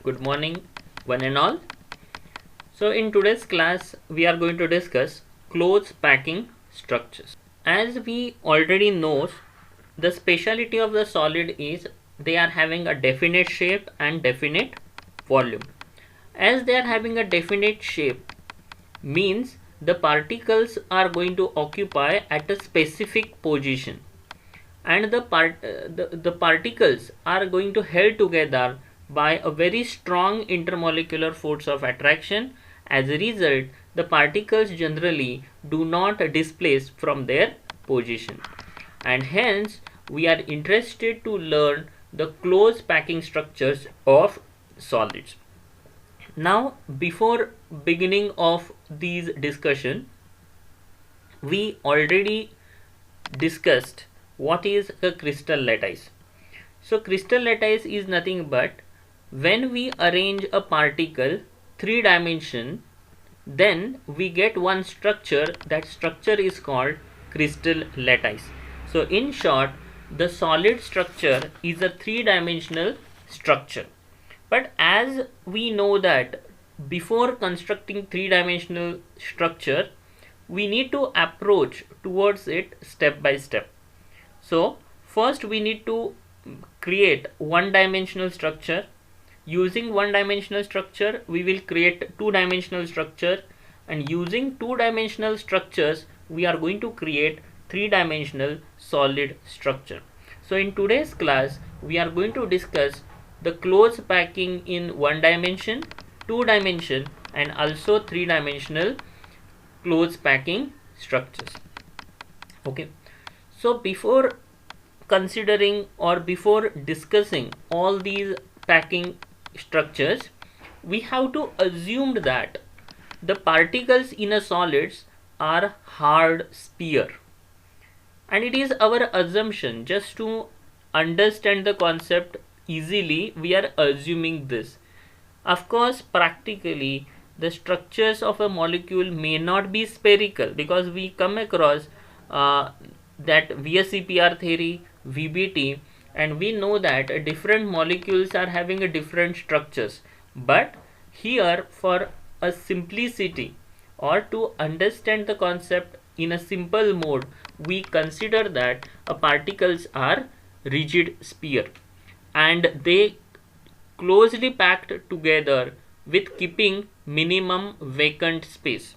Good morning, one and all. So, in today's class, we are going to discuss clothes packing structures. As we already know, the speciality of the solid is they are having a definite shape and definite volume. As they are having a definite shape, means the particles are going to occupy at a specific position, and the particles are going to held together by a very strong intermolecular force of attraction. As a result, the particles generally do not displace from their position, and hence we are interested to learn the close packing structures of solids. Now, before beginning of these discussion, we already discussed what is a crystal lattice. So crystal lattice is nothing but when we arrange a particle 3 dimension, then we get one structure. That structure is called crystal lattice. So in short, the solid structure is a 3-dimensional structure. But as we know that before constructing 3-dimensional structure, we need to approach towards it step by step. So first we need to create one-dimensional structure. Using one-dimensional structure, we will create two-dimensional structure, and using two-dimensional structures, we are going to create three-dimensional solid structure. So in today's class, we are going to discuss the close packing in one dimension, two dimension, and also three-dimensional close packing structures. Okay, so before considering or before discussing all these packing structures, we have to assume that the particles in a solids are hard sphere, and it is our assumption. Just to understand the concept easily, we are assuming this. Of course, practically the structures of a molecule may not be spherical, because we come across that VSEPR theory, VBT, and we know that different molecules are having a different structures. But here, for a simplicity or to understand the concept in a simple mode, we consider that particles are rigid sphere and they closely packed together with keeping minimum vacant space.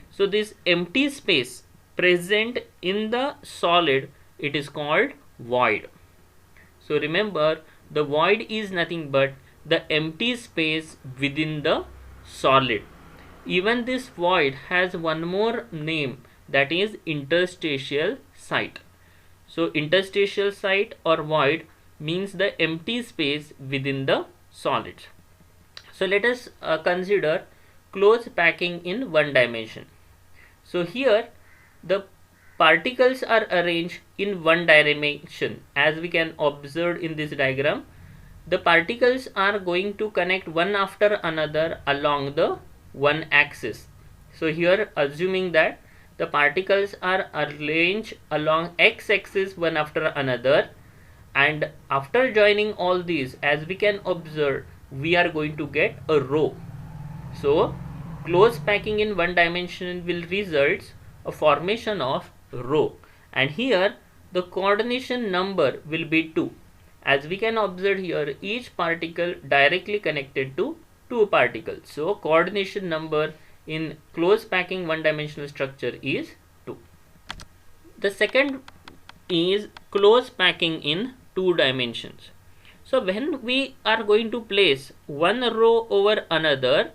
So this empty space present in the solid, it is called void. So remember, the void is nothing but the empty space within the solid. Even this void has one more name, that is interstitial site. So interstitial site or void means the empty space within the solid. So let us consider close packing in one dimension. So here the particles are arranged in one dimension. As we can observe in this diagram, the particles are going to connect one after another along the one axis. So here, assuming that the particles are arranged along x-axis one after another, and after joining all these, as we can observe, we are going to get a row. So close packing in one dimension will result a formation of row, and here the coordination number will be 2. As we can observe here, each particle directly connected to two particles. So coordination number in close packing one dimensional structure is 2. The second is close packing in two dimensions. So when we are going to place one row over another,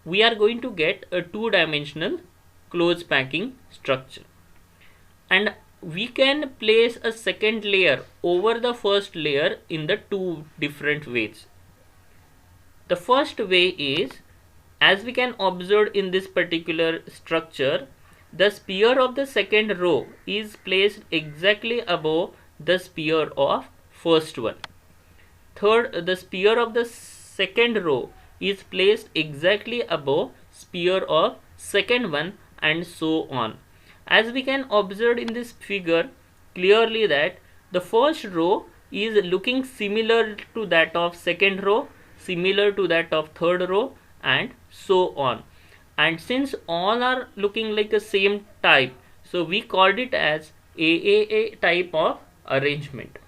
we are going to get a two-dimensional close packing structure, and we can place a second layer over the first layer in the two different ways. The first way is, as we can observe in this particular structure, the sphere of the second row is placed exactly above the sphere of first one. Third, the sphere of the second row is placed exactly above sphere of second one, and so on. As we can observe in this figure clearly that the first row is looking similar to that of second row. similar to that of third row, and so on. And since all are looking like the same type, so we called it as AAA type of arrangement.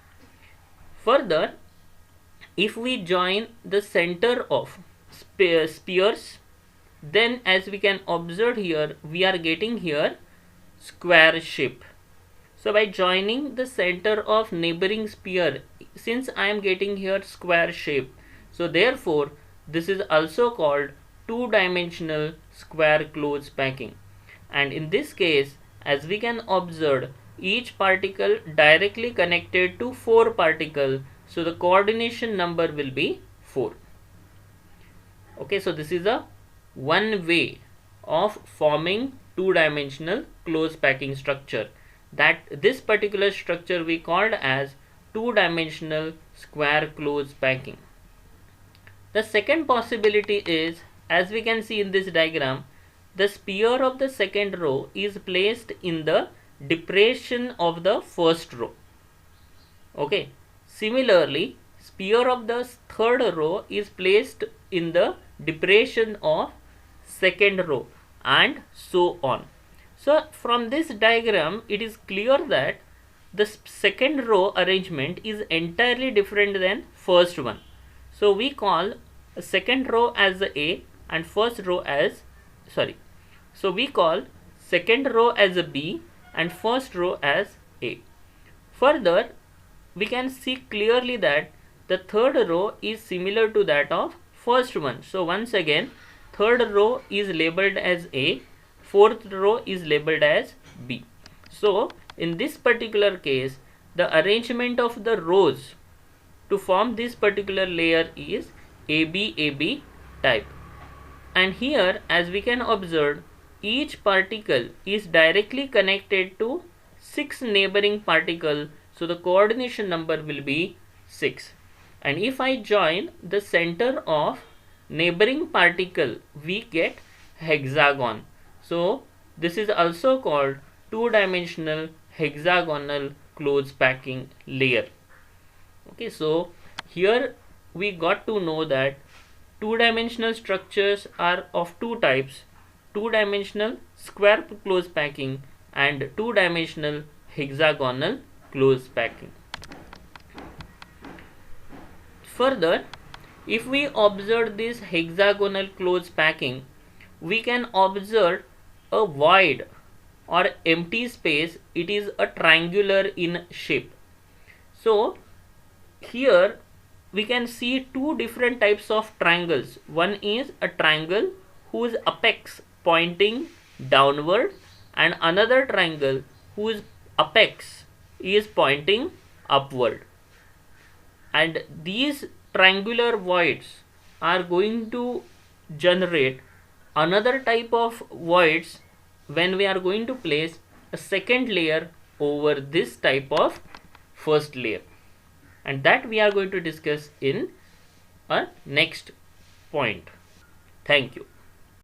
Further, if we join the center of spheres, then as we can observe here, we are getting here square shape. So by joining the center of neighboring sphere, since I am getting here square shape, so therefore this is also called two-dimensional square close packing. And in this case, as we can observe, each particle directly connected to 4 particles, so the coordination number will be 4. Okay, so this is a one way of forming two-dimensional close packing structure. That this particular structure we called as two-dimensional square close packing. The second possibility is, as we can see in this diagram, the sphere of the second row is placed in the depression of the first row. Okay. Similarly, sphere of the third row is placed in the depression of second row, and so on. So from this diagram, it is clear that the second row arrangement is entirely different than first one. So we call second row as A and first row as so we call second row as a B and first row as A. Further, we can see clearly that the third row is similar to that of first one. So once again, third row is labeled as A, fourth row is labeled as B. So in this particular case, the arrangement of the rows to form this particular layer is AB type. And here, as we can observe, each particle is directly connected to 6 neighboring particles, so the coordination number will be 6. And if I join the center of neighboring particle, we get hexagon. So this is also called two-dimensional hexagonal close packing layer. Okay, so here we got to know that two-dimensional structures are of two types: two-dimensional square close packing and two-dimensional hexagonal close packing. Further, if we observe this hexagonal close packing, we can observe a void or empty space. It is a triangular in shape. So here we can see two different types of triangles. One is a triangle whose apex pointing downward, and another triangle whose apex is pointing upward. And these triangular voids are going to generate another type of voids when we are going to place a second layer over this type of first layer, and that we are going to discuss in a next point. Thank you.